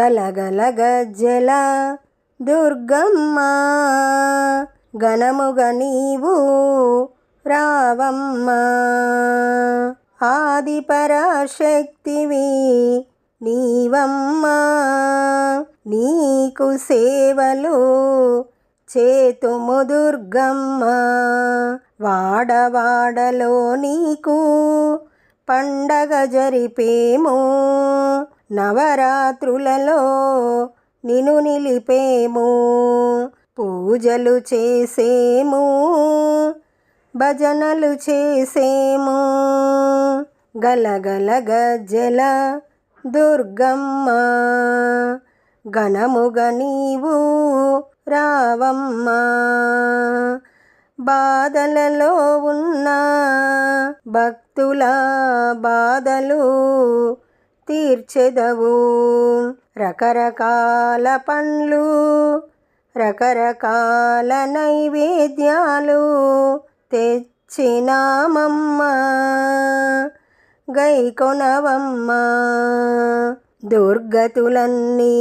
గలగల గజ్జల దుర్గమ్మ ఘనముగా నీవు రావమ్మ. ఆది పరాశక్తివి నీవమ్మ, నీకు సేవలు చేతుము దుర్గమ్మ. వాడవాడలో నీకు పండగ జరిపేము, నవరాత్రులలో నిన్ను నిలిపేము. పూజలు చేసేము, భజనలు చేసేము. గలగల గజ్జల దుర్గమ్మ ఘనముగా నీవు రావమ్మ. బాధలలో ఉన్న భక్తుల బాధలు తీర్చెదవు. రకరకాల పండ్లు, రకరకాల నైవేద్యాలు తెచ్చినామమ్మ, గైకొనవమ్మ. దుర్గతులన్నీ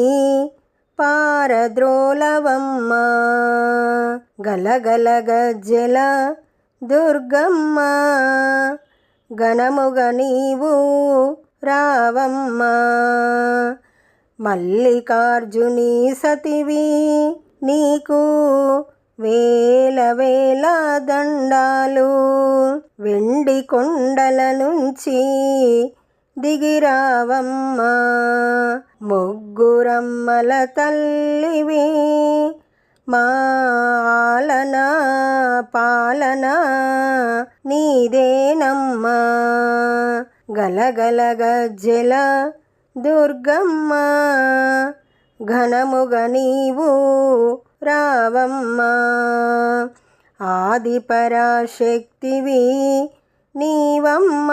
పారద్రోలవమ్మ. గలగల గజ్జల దుర్గమ్మ ఘనముగా నీవు రావమ్మ. మల్లికార్జుని సతివి నీకు వేల వేల దండాలు. వెండి కొండల నుంచి దిగిరావమ్మ. ముగ్గురమ్మల తల్లివి, మా ఆలన పాలన నీదేనమ్మ. గలగల గజ్జల దుర్గమ్మ ఘనముగా నీవు రావమ్మ. ఆది పరాశక్తివి నీవమ్మ.